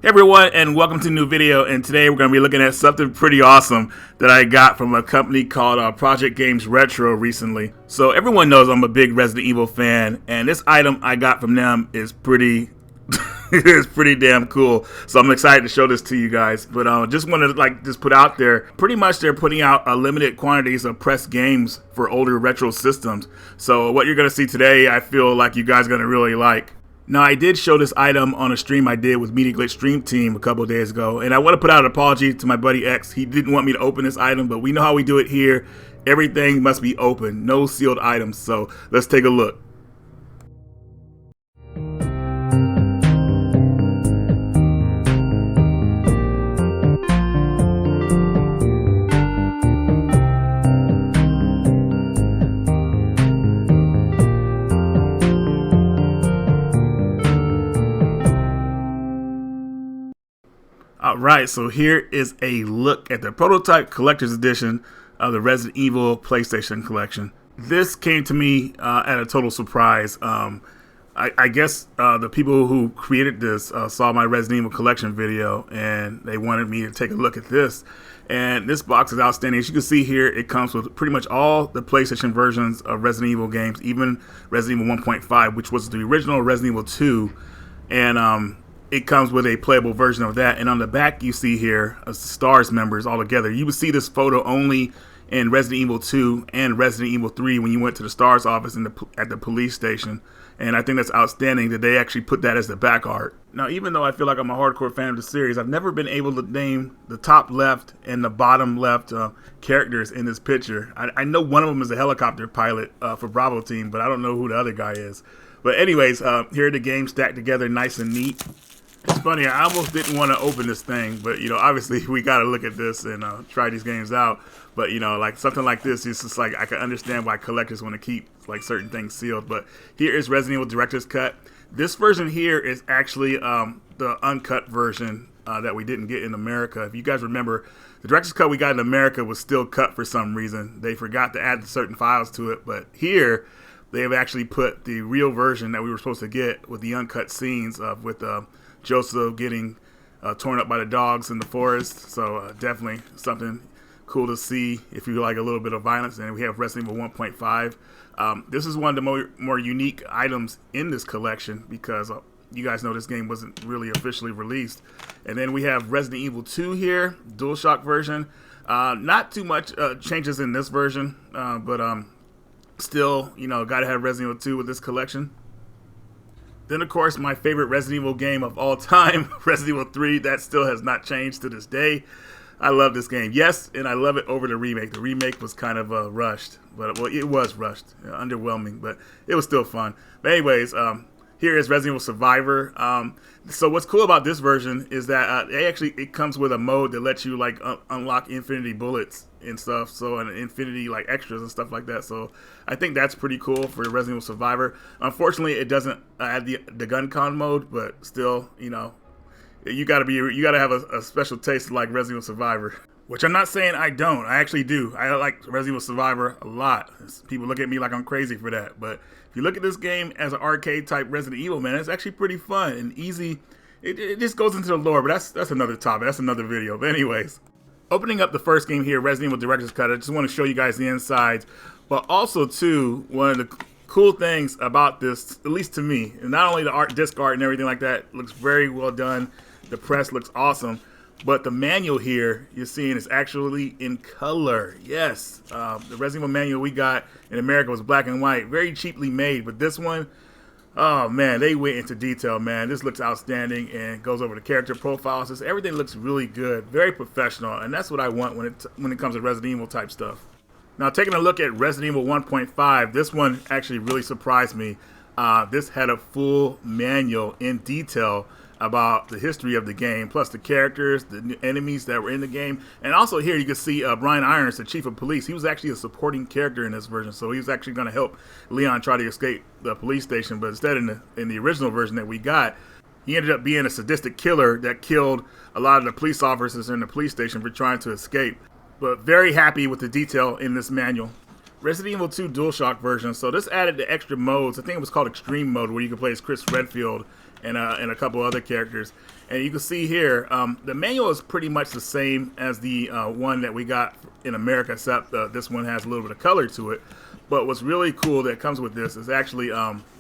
Hey everyone, and welcome to a new video. And today we're going to be looking at something pretty awesome that I got from a company called Project Games Retro recently. So everyone knows I'm a big Resident Evil fan, and this item I got from them is pretty it's pretty damn cool. So I'm excited to show this to you guys. But just wanted to just put out there, pretty much they're putting out limited quantities of pressed games for older retro systems. So what you're going to see today, I feel like you guys are going to really like. Now, I did show this item on a stream I did with Media Glitch Stream Team a couple of days ago, and I want to put out an apology to my buddy X. He didn't want me to open this item, but we know how we do it here. Everything must be open, no sealed items, so let's take a look. Alright, so here is a look at the prototype collector's edition of the Resident Evil PlayStation collection. This came to me at a total surprise. I guess the people who created this saw my Resident Evil collection video and they wanted me to take a look at this. And this box is outstanding. As you can see here, it comes with pretty much all the PlayStation versions of Resident Evil games, even Resident Evil 1.5, which was the original Resident Evil 2. And it comes with a playable version of that. And on the back, you see here STARS members all together. You would see this photo only in Resident Evil 2 and Resident Evil 3 when you went to the STARS office at the police station. And I think that's outstanding that they actually put that as the back art. Now, even though I feel like I'm a hardcore fan of the series, I've never been able to name the top left and the bottom left characters in this picture. I know one of them is a helicopter pilot for Bravo Team, but I don't know who the other guy is. But anyways, here are the games stacked together nice and neat. It's funny, I almost didn't want to open this thing, but, obviously we got to look at this and try these games out. But, like something like this, it's just like I can understand why collectors want to keep like certain things sealed. But here is Resident Evil Director's Cut. This version here is actually the uncut version that we didn't get in America. If you guys remember, the Director's Cut we got in America was still cut for some reason. They forgot to add certain files to it, but here they have actually put the real version that we were supposed to get with the uncut scenes with Joseph getting torn up by the dogs in the forest. So definitely something cool to see if you like a little bit of violence. And we have Resident Evil 1.5. This is one of the more unique items in this collection because you guys know this game wasn't really officially released. And then we have Resident Evil 2 here, DualShock version. Not too much changes in this version, but still, gotta have Resident Evil 2 with this collection. Then, of course, my favorite Resident Evil game of all time, Resident Evil 3, that still has not changed to this day. I love this game. Yes, and I love it over the remake. The remake was kind of rushed, but it was rushed, underwhelming, but it was still fun. But anyways, here is Resident Evil Survivor. So what's cool about this version is that it comes with a mode that lets you unlock infinity bullets and stuff, so and infinity extras and stuff like that. So I think that's pretty cool for Resident Evil Survivor. Unfortunately, it doesn't add the gun con mode, but still, you gotta have a special taste like Resident Evil Survivor. Which I'm not saying I don't. I actually do. I like Resident Evil Survivor a lot. People look at me like I'm crazy for that. But if you look at this game as an arcade type Resident Evil, man, it's actually pretty fun and easy. It just goes into the lore, but that's another topic. That's another video. But anyways, opening up the first game here, Resident Evil Director's Cut, I just want to show you guys the insides. But also, too, one of the cool things about this, at least to me, and not only the disc art and everything like that, looks very well done. The press looks awesome. But the manual here you're seeing is actually in color. Yes, the Resident Evil manual we got in America was black and white, very cheaply made. But this one, oh man, they went into detail, man. This looks outstanding and goes over the character profiles. Everything looks really good, very professional, and that's what I want when it comes to Resident Evil type stuff. Now, taking a look at Resident Evil 1.5, this one actually really surprised me. This had a full manual in detail about the history of the game, plus the characters, the enemies that were in the game. And also here you can see Brian Irons, the chief of police. He was actually a supporting character in this version, so he was actually going to help Leon try to escape the police station. But instead, in the original version that we got, he ended up being a sadistic killer that killed a lot of the police officers in the police station for trying to escape. But very happy with the detail in this manual. Resident Evil 2 DualShock version. So this added the extra modes. I think it was called Extreme Mode, where you can play as Chris Redfield and a couple other characters. And you can see here, the manual is pretty much the same as the one that we got in America, except this one has a little bit of color to it. But what's really cool that comes with this is actually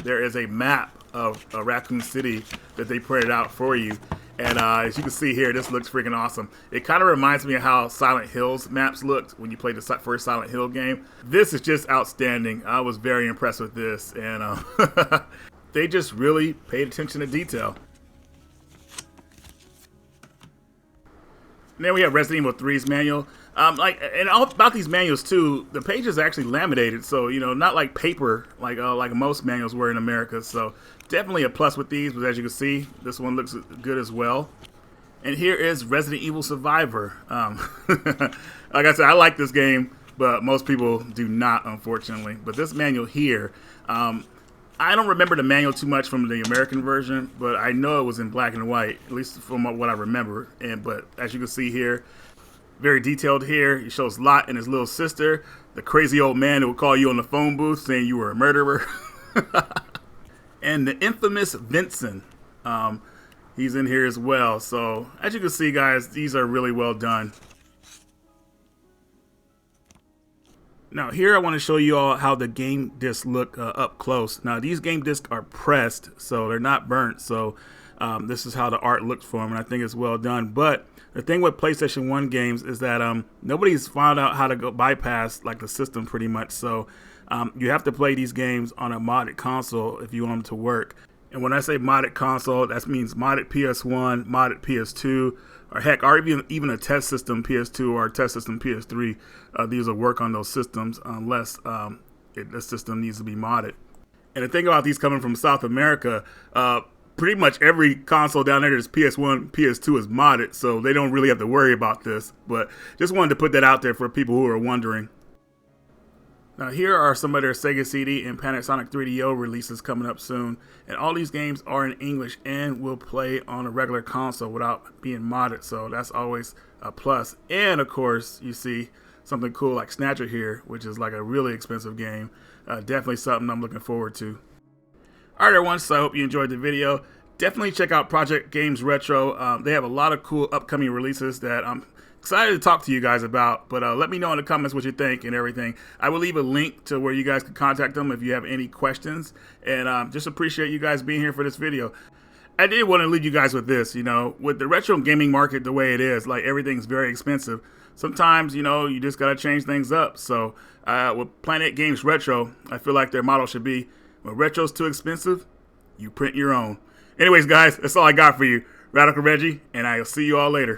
there is a map of Raccoon City that they printed out for you. And as you can see here, this looks freaking awesome. It kind of reminds me of how Silent Hill's maps looked when you played the first Silent Hill game. This is just outstanding. I was very impressed with this, and they just really paid attention to detail. And then we have Resident Evil 3's manual. And all about these manuals too, the pages are actually laminated, so not like paper like most manuals were in America. So definitely a plus with these. But as you can see, this one looks good as well. And here is Resident Evil Survivor. Like I said, I like this game, but most people do not, unfortunately. But this manual here, I don't remember the manual too much from the American version, but I know it was in black and white, at least from what I remember. But as you can see here, very detailed here. It shows Lot and his little sister, the crazy old man who would call you on the phone booth saying you were a murderer. And the infamous Vincent, he's in here as well. So as you can see, guys, these are really well done. Now here I want to show you all how the game discs look up close. Now these game discs are pressed, so they're not burnt. So this is how the art looks for them, and I think it's well done. But the thing with PlayStation 1 games is that nobody's found out how to go bypass like the system pretty much. So you have to play these games on a modded console if you want them to work. And when I say modded console, that means modded PS1, modded PS2, or heck, or even a test system PS2 or a test system PS3. These will work on those systems unless the system needs to be modded. And the thing about these coming from South America, pretty much every console down there that's PS1, PS2 is modded, so they don't really have to worry about this. But just wanted to put that out there for people who are wondering. Now here are some of their Sega CD and Panasonic 3DO releases coming up soon. And all these games are in English and will play on a regular console without being modded, so that's always a plus. And of course, you see something cool like Snatcher here, which is like a really expensive game. Definitely something I'm looking forward to. Alright everyone, so I hope you enjoyed the video. Definitely check out Project Games Retro. They have a lot of cool upcoming releases that I'm excited to talk to you guys about. But let me know in the comments what you think and everything. I will leave a link to where you guys can contact them if you have any questions. And just appreciate you guys being here for this video. I did want to leave you guys with this, with the retro gaming market the way it is, like everything's very expensive. Sometimes, you just got to change things up. So with Planet Games Retro, I feel like their motto should be, when retro's too expensive, you print your own. Anyways, guys, that's all I got for you. Radical Reggie, and I'll see you all later.